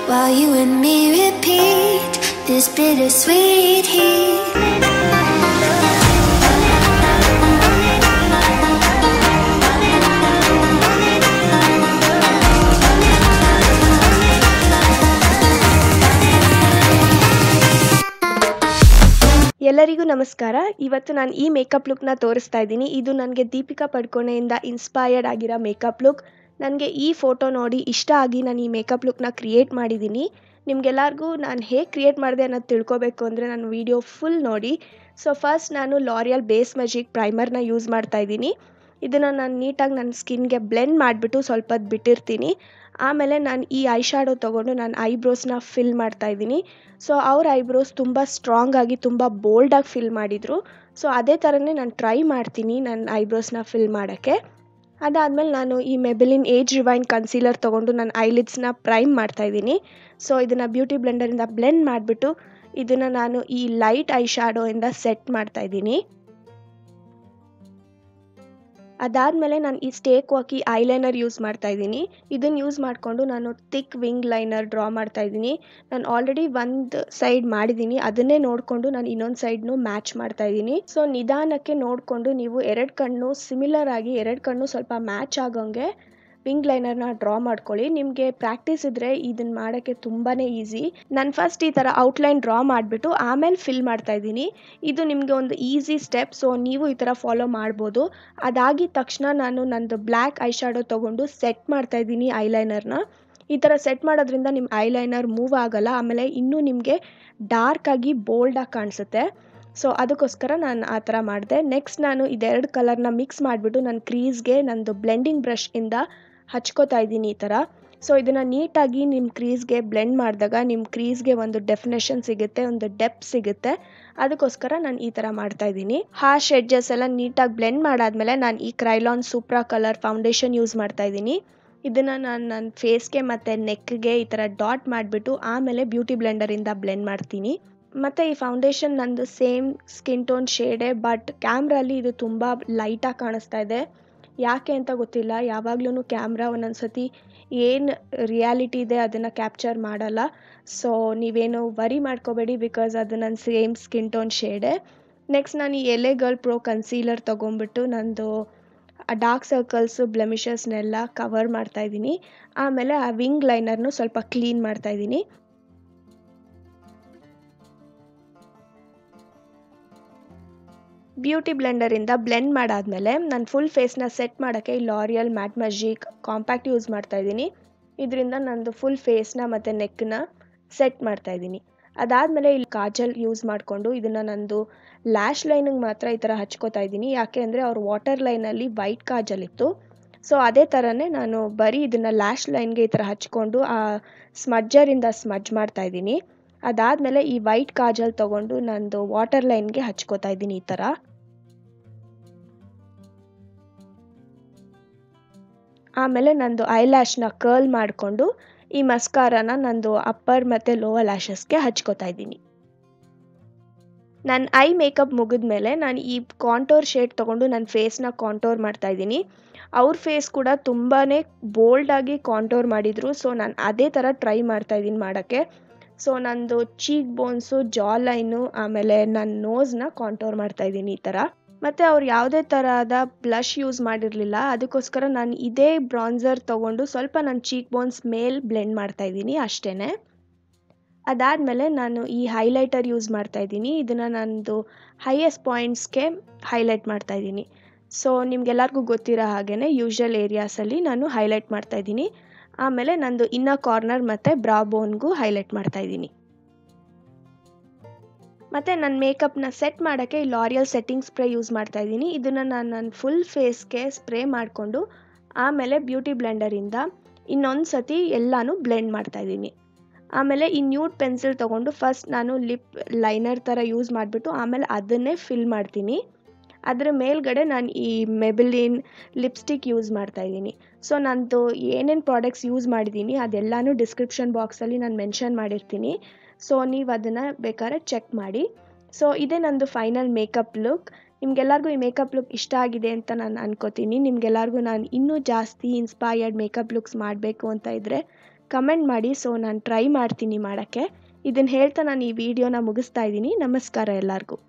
while you and me repeat this bittersweet heat. ಎಲ್ಲರಿಗೂ ನಮಸ್ಕಾರ. ಇವತ್ತು ನಾನು ಈ ಮೇಕಪ್ ಲುಕ್ನ ತೋರಿಸ್ತಾ ಇದ್ದೀನಿ. ಇದು ನನಗೆ ದೀಪಿಕಾ ಪಡುಕೋಣೆಯಿಂದ ಇನ್ಸ್ಪೈರ್ಡ್ ಆಗಿರೋ ಮೇಕಪ್ ಲುಕ್. ನನಗೆ ಈ ಫೋಟೋ ನೋಡಿ ಇಷ್ಟ ಆಗಿ ನಾನು ಈ ಮೇಕಪ್ ಲುಕ್ನ ಕ್ರಿಯೇಟ್ ಮಾಡಿದ್ದೀನಿ. ನಿಮಗೆಲ್ಲರಿಗೂ ನಾನು ಹೇಗೆ ಕ್ರಿಯೇಟ್ ಮಾಡಿದೆ ಅನ್ನೋದು ತಿಳ್ಕೊಬೇಕು ಅಂದರೆ ನನ್ನ ವಿಡಿಯೋ ಫುಲ್ ನೋಡಿ. ಸೊ ಫಸ್ಟ್ ನಾನು ಲೋರಿಯಲ್ ಬೇಸ್ ಮ್ಯಾಜಿಕ್ ಪ್ರೈಮರ್ನ ಯೂಸ್ ಮಾಡ್ತಾ ಇದ್ದೀನಿ. ಇದನ್ನು ನಾನು ನೀಟಾಗಿ ನನ್ನ ಸ್ಕಿನ್ಗೆ ಬ್ಲೆಂಡ್ ಮಾಡಿಬಿಟ್ಟು ಸ್ವಲ್ಪ ಹೊತ್ತು ಬಿಟ್ಟಿರ್ತೀನಿ. ಆಮೇಲೆ ನಾನು ಈ ಐ ಶ್ಯಾಡೋ ತೊಗೊಂಡು ನಾನು ಐಬ್ರೋಸ್ನ ಫಿಲ್ ಮಾಡ್ತಾ ಇದ್ದೀನಿ. ಸೊ ಅವ್ರ ಐಬ್ರೋಸ್ ತುಂಬ ಸ್ಟ್ರಾಂಗ್ ಆಗಿ ತುಂಬ ಬೋಲ್ಡಾಗಿ ಫಿಲ್ ಮಾಡಿದರು. ಸೊ ಅದೇ ಥರನೇ ನಾನು ಟ್ರೈ ಮಾಡ್ತೀನಿ ನನ್ನ ಐಬ್ರೋಸ್ನ ಫಿಲ್ ಮಾಡೋಕ್ಕೆ. ಅದಾದಮೇಲೆ ನಾನು ಈ ಮೆಬೆಲಿನ್ ಏಜ್ ರಿವೈನ್ ಕನ್ಸೀಲರ್ ತೊಗೊಂಡು ನನ್ನ ಐಲಿಡ್ಸ್ನ ಪ್ರೈಮ್ ಮಾಡ್ತಾಯಿದ್ದೀನಿ. ಸೊ ಇದನ್ನು ಬ್ಯೂಟಿ ಬ್ಲೆಂಡರಿಂದ ಬ್ಲೆಂಡ್ ಮಾಡಿಬಿಟ್ಟು ಇದನ್ನು ನಾನು ಈ ಲೈಟ್ ಐ ಶ್ಯಾಡೋಯಿಂದ ಸೆಟ್ ಮಾಡ್ತಾಯಿದ್ದೀನಿ. ಅದಾದಮೇಲೆ ನಾನು ಈ ಸ್ಟೇಕ್ ವಾಕಿ ಐಲೈನರ್ ಯೂಸ್ ಮಾಡ್ತಾ ಇದ್ದೀನಿ. ಇದನ್ನು ಯೂಸ್ ಮಾಡಿಕೊಂಡು ನಾನು ಥಿಕ್ ವಿಂಗ್ ಲೈನರ್ ಡ್ರಾ ಮಾಡ್ತಾ ಇದ್ದೀನಿ. ನಾನು ಆಲ್ರೆಡಿ ಒಂದು ಸೈಡ್ ಮಾಡಿದ್ದೀನಿ, ಅದನ್ನೇ ನೋಡಿಕೊಂಡು ನಾನು ಇನ್ನೊಂದು ಸೈಡ್ನು ಮ್ಯಾಚ್ ಮಾಡ್ತಾ ಇದ್ದೀನಿ. ಸೊ ನಿಧಾನಕ್ಕೆ ನೋಡಿಕೊಂಡು ನೀವು ಎರಡು ಕಣ್ಣು ಸಿಮಿಲರ್ ಆಗಿ ಎರಡು ಕಣ್ಣು ಸ್ವಲ್ಪ ಮ್ಯಾಚ್ ಆಗೋಂಗೆ ವಿಂಗ್ ಲೈನರ್ನ ಡ್ರಾ ಮಾಡ್ಕೊಳ್ಳಿ. ನಿಮಗೆ ಪ್ರಾಕ್ಟೀಸ್ ಇದ್ದರೆ ಇದನ್ನು ಮಾಡೋಕ್ಕೆ ತುಂಬಾ ಈಸಿ. ನಾನು ಫಸ್ಟ್ ಈ ಥರ ಔಟ್ಲೈನ್ ಡ್ರಾ ಮಾಡಿಬಿಟ್ಟು ಆಮೇಲೆ ಫಿಲ್ ಮಾಡ್ತಾ ಇದ್ದೀನಿ. ಇದು ನಿಮಗೆ ಒಂದು ಈಸಿ ಸ್ಟೆಪ್. ಸೊ ನೀವು ಈ ಥರ ಫಾಲೋ ಮಾಡ್ಬೋದು. ಅದಾಗಿದ ತಕ್ಷಣ ನಾನು ನಂದು ಬ್ಲ್ಯಾಕ್ ಐ ಶ್ಯಾಡೋ ತೊಗೊಂಡು ಸೆಟ್ ಮಾಡ್ತಾ ಇದ್ದೀನಿ ಐಲೈನರ್ನ. ಈ ಥರ ಸೆಟ್ ಮಾಡೋದ್ರಿಂದ ನಿಮ್ಮ ಐಲೈನರ್ ಮೂವ್ ಆಗೋಲ್ಲ, ಆಮೇಲೆ ಇನ್ನೂ ನಿಮಗೆ ಡಾರ್ಕಾಗಿ ಬೋಲ್ಡಾಗಿ ಕಾಣಿಸುತ್ತೆ. ಸೊ ಅದಕ್ಕೋಸ್ಕರ ನಾನು ಆ ಥರ ಮಾಡಿದೆ. ನೆಕ್ಸ್ಟ್ ನಾನು ಇದೆರಡು ಕಲರ್ನ ಮಿಕ್ಸ್ ಮಾಡಿಬಿಟ್ಟು ನನ್ನ ಕ್ರೀಸ್ಗೆ ನಂದು ಬ್ಲೆಂಡಿಂಗ್ ಬ್ರಷಿಂದ ಹಚ್ಕೋತಾ ಇದ್ದೀನಿ ಈ ಥರ. ಸೊ ಇದನ್ನು ನೀಟಾಗಿ ನಿಮ್ಮ ಕ್ರೀಸ್ಗೆ ಬ್ಲೆಂಡ್ ಮಾಡಿದಾಗ ನಿಮ್ಮ ಕ್ರೀಸ್ಗೆ ಒಂದು ಡೆಫಿನೇಷನ್ ಸಿಗುತ್ತೆ, ಒಂದು ಡೆಪ್ತ್ ಸಿಗುತ್ತೆ. ಅದಕ್ಕೋಸ್ಕರ ನಾನು ಈ ಥರ ಮಾಡ್ತಾಯಿದ್ದೀನಿ. ಹಾರ್ಶ್ ಎಡ್ಜಸ್ ಎಲ್ಲ ನೀಟಾಗಿ ಬ್ಲೆಂಡ್ ಮಾಡಾದಮೇಲೆ ನಾನು ಈ ಕ್ರೈಲಾನ್ ಸೂಪ್ರಾಕಲರ್ ಫೌಂಡೇಶನ್ ಯೂಸ್ ಮಾಡ್ತಾಯಿದ್ದೀನಿ. ಇದನ್ನು ನಾನು ನನ್ನ ಫೇಸ್ಗೆ ಮತ್ತು ನೆಕ್ಗೆ ಈ ಥರ ಡಾಟ್ ಮಾಡಿಬಿಟ್ಟು ಆಮೇಲೆ ಬ್ಯೂಟಿ ಬ್ಲೆಂಡರಿಂದ ಬ್ಲೆಂಡ್ ಮಾಡ್ತೀನಿ. ಮತ್ತು ಈ ಫೌಂಡೇಶನ್ ನಂದು ಸೇಮ್ ಸ್ಕಿನ್ ಟೋನ್ ಶೇಡೇ, ಬಟ್ ಕ್ಯಾಮ್ರಲ್ಲಿ ಇದು ತುಂಬ ಲೈಟಾಗಿ ಕಾಣಿಸ್ತಾ ಇದೆ. ಯಾಕೆ ಅಂತ ಗೊತ್ತಿಲ್ಲ. ಯಾವಾಗ್ಲೂ ಕ್ಯಾಮ್ರಾ ಒಂದೊಂದು ಸತಿ ಏನು ರಿಯಾಲಿಟಿ ಇದೆ ಅದನ್ನು ಕ್ಯಾಪ್ಚರ್ ಮಾಡಲ್ಲ. ಸೊ ನೀವೇನು ವರಿ ಮಾಡ್ಕೋಬೇಡಿ, ಬಿಕಾಸ್ ಅದು ನನ್ನ ಸೇಮ್ ಸ್ಕಿನ್ ಟೋನ್ ಶೇಡೇ. ನೆಕ್ಸ್ಟ್ ನಾನು ಈ ಎಲೆ ಗರ್ಲ್ ಪ್ರೋ ಕನ್ಸೀಲರ್ ತೊಗೊಂಬಿಟ್ಟು ನಂದು ಡಾರ್ಕ್ ಸರ್ಕಲ್ಸು ಬ್ಲೆಮಿಷಸ್ನೆಲ್ಲ ಕವರ್ ಮಾಡ್ತಾಯಿದ್ದೀನಿ. ಆಮೇಲೆ ಆ ವಿಂಗ್ ಲೈನರ್ನು ಸ್ವಲ್ಪ ಕ್ಲೀನ್ ಮಾಡ್ತಾಯಿದ್ದೀನಿ. ಬ್ಯೂಟಿ ಬ್ಲೆಂಡರಿಂದ ಬ್ಲೆಂಡ್ ಮಾಡಾದಮೇಲೆ ನಾನು ಫುಲ್ ಫೇಸ್ನ ಸೆಟ್ ಮಾಡೋಕ್ಕೆ ಈ L'Oréal mat magic compact use ಮಾಡ್ತಾಯಿದ್ದೀನಿ. ಇದರಿಂದ ನಂದು ಫುಲ್ ಫೇಸ್ನ ಮತ್ತು ನೆಕ್ನ ಸೆಟ್ ಮಾಡ್ತಾಯಿದ್ದೀನಿ. ಅದಾದಮೇಲೆ ಇಲ್ಲಿ ಕಾಜಲ್ ಯೂಸ್ ಮಾಡಿಕೊಂಡು ಇದನ್ನು ನಂದು ಲ್ಯಾಶ್ ಲೈನಿಗೆ ಮಾತ್ರ ಈ ಥರ ಹಚ್ಕೋತಾ ಇದ್ದೀನಿ. ಯಾಕೆ ಅಂದರೆ ಅವ್ರ ವಾಟರ್ ಲೈನಲ್ಲಿ ವೈಟ್ ಕಾಜಲ್ ಇತ್ತು. ಸೊ ಅದೇ ಥರನೇ ನಾನು ಬರೀ ಇದನ್ನು ಲ್ಯಾಶ್ ಲೈನ್ಗೆ ಈ ಥರ ಹಚ್ಕೊಂಡು ಆ ಸ್ಮಜ್ಜರಿಂದ ಸ್ಮಜ್ ಮಾಡ್ತಾಯಿದ್ದೀನಿ. ಅದಾದಮೇಲೆ ಈ ವೈಟ್ ಕಾಜಲ್ ತೊಗೊಂಡು ನಂದು ವಾಟರ್ ಲೈನ್ಗೆ ಹಚ್ಕೋತಾ ಇದ್ದೀನಿ ಈ ಥರ. ಆಮೇಲೆ ನಂದು ಐ ಲ್ಯಾಶ್ನ ಕರ್ಲ್ ಮಾಡಿಕೊಂಡು ಈ ಮಸ್ಕಾರಾನ ನಂದು ಅಪ್ಪರ್ ಮತ್ತು ಲೋವರ್ ಲ್ಯಾಶಸ್ಗೆ ಹಚ್ಕೋತಾ ಇದ್ದೀನಿ. ನನ್ನ ಐ ಮೇಕಪ್ ಮುಗಿದ್ಮೇಲೆ ನಾನು ಈ ಕಾಂಟೋರ್ ಶೇಡ್ ತೊಗೊಂಡು ನನ್ನ ಫೇಸ್ನ ಕಾಂಟೋರ್ ಮಾಡ್ತಾಯಿದ್ದೀನಿ. ಅವ್ರ ಫೇಸ್ ಕೂಡ ತುಂಬಾ ಬೋಲ್ಡಾಗಿ ಕಾಂಟೋರ್ ಮಾಡಿದರು. ಸೊ ನಾನು ಅದೇ ಥರ ಟ್ರೈ ಮಾಡ್ತಾಯಿದ್ದೀನಿ ಮಾಡೋಕ್ಕೆ. ಸೊ ನಂದು ಚೀಕ್ ಬೋನ್ಸು, ಜಾ ಲೈನು, ಆಮೇಲೆ ನನ್ನ ನೋಸ್ನ ಕಾಂಟೋರ್ ಮಾಡ್ತಾಯಿದ್ದೀನಿ ಈ ಥರ. ಮತ್ತು ಅವ್ರು ಯಾವುದೇ ಥರದ ಬ್ಲಷ್ ಯೂಸ್ ಮಾಡಿರಲಿಲ್ಲ. ಅದಕ್ಕೋಸ್ಕರ ನಾನು ಇದೇ ಬ್ರಾನ್ಸರ್ ತೊಗೊಂಡು ಸ್ವಲ್ಪ ನನ್ನ ಚೀಕ್ ಬೋನ್ಸ್ ಮೇಲೆ ಬ್ಲೆಂಡ್ ಮಾಡ್ತಾಯಿದ್ದೀನಿ ಅಷ್ಟೇ. ಅದಾದಮೇಲೆ ನಾನು ಈ ಹೈಲೈಟರ್ ಯೂಸ್ ಮಾಡ್ತಾಯಿದ್ದೀನಿ. ಇದನ್ನು ನಂದು ಹೈಯೆಸ್ಟ್ ಪಾಯಿಂಟ್ಸ್ಗೆ ಹೈಲೈಟ್ ಮಾಡ್ತಾಯಿದ್ದೀನಿ. ಸೊ ನಿಮಗೆಲ್ಲರಿಗೂ ಗೊತ್ತಿರೋ ಹಾಗೇ ಯೂಶುವಲ್ ಏರಿಯಾಸಲ್ಲಿ ನಾನು ಹೈಲೈಟ್ ಮಾಡ್ತಾಯಿದ್ದೀನಿ. ಆಮೇಲೆ ನಂದು ಇನ್ನರ್ ಕಾರ್ನರ್ ಮತ್ತು ಬ್ರಾ ಬೋನ್ಗೂ ಹೈಲೈಟ್ ಮಾಡ್ತಾಯಿದ್ದೀನಿ. ಮತ್ತು ನನ್ನ ಮೇಕಪ್ನ ಸೆಟ್ ಮಾಡೋಕ್ಕೆ ಈ ಲೋರಿಯಲ್ ಸೆಟ್ಟಿಂಗ್ ಸ್ಪ್ರೇ ಯೂಸ್ ಮಾಡ್ತಾಯಿದ್ದೀನಿ. ಇದನ್ನು ನಾನು ನನ್ನ ಫುಲ್ ಫೇಸ್ಗೆ ಸ್ಪ್ರೇ ಮಾಡಿಕೊಂಡು ಆಮೇಲೆ ಬ್ಯೂಟಿ ಬ್ಲೆಂಡರಿಂದ ಇನ್ನೊಂದು ಸತಿ ಎಲ್ಲನೂ ಬ್ಲೆಂಡ್ ಮಾಡ್ತಾಯಿದ್ದೀನಿ. ಆಮೇಲೆ ಈ ನ್ಯೂಡ್ ಪೆನ್ಸಿಲ್ ತೊಗೊಂಡು ಫಸ್ಟ್ ನಾನು ಲಿಪ್ ಲೈನರ್ ಥರ ಯೂಸ್ ಮಾಡಿಬಿಟ್ಟು ಆಮೇಲೆ ಅದನ್ನೇ ಫಿಲ್ ಮಾಡ್ತೀನಿ. ಅದರ ಮೇಲ್ಗಡೆ ನಾನು ಈ ಮೆಬೆಲಿನ್ ಲಿಪ್ಸ್ಟಿಕ್ ಯೂಸ್ ಮಾಡ್ತಾಯಿದ್ದೀನಿ. ಸೊ ನಂದು ಏನೇನು ಪ್ರಾಡಕ್ಟ್ಸ್ ಯೂಸ್ ಮಾಡಿದ್ದೀನಿ ಅದೆಲ್ಲನೂ ಡಿಸ್ಕ್ರಿಪ್ಷನ್ ಬಾಕ್ಸಲ್ಲಿ ನಾನು ಮೆನ್ಷನ್ ಮಾಡಿರ್ತೀನಿ. ಸೊ ನೀವು ಅದನ್ನು ಬೇಕಾದ್ರೆ ಚೆಕ್ ಮಾಡಿ. ಸೊ ಇದೇ ನಂದು ಫೈನಲ್ ಮೇಕಪ್ ಲುಕ್. ನಿಮಗೆಲ್ಲರಿಗೂ ಈ ಮೇಕಪ್ ಲುಕ್ ಇಷ್ಟ ಆಗಿದೆ ಅಂತ ನಾನು ಅನ್ಕೋತೀನಿ. ನಿಮಗೆಲ್ಲರಿಗೂ ನಾನು ಇನ್ನೂ ಜಾಸ್ತಿ ಇನ್ಸ್ಪೈರ್ಡ್ ಮೇಕಪ್ ಲುಕ್ಸ್ ಮಾಡಬೇಕು ಅಂತ ಇದ್ದರೆ ಕಮೆಂಟ್ ಮಾಡಿ. ಸೊ ನಾನು ಟ್ರೈ ಮಾಡ್ತೀನಿ ಮಾಡೋಕ್ಕೆ. ಇದನ್ನು ಹೇಳ್ತಾ ನಾನು ಈ ವಿಡಿಯೋನ ಮುಗಿಸ್ತಾ ಇದ್ದೀನಿ. ನಮಸ್ಕಾರ ಎಲ್ಲರಿಗೂ.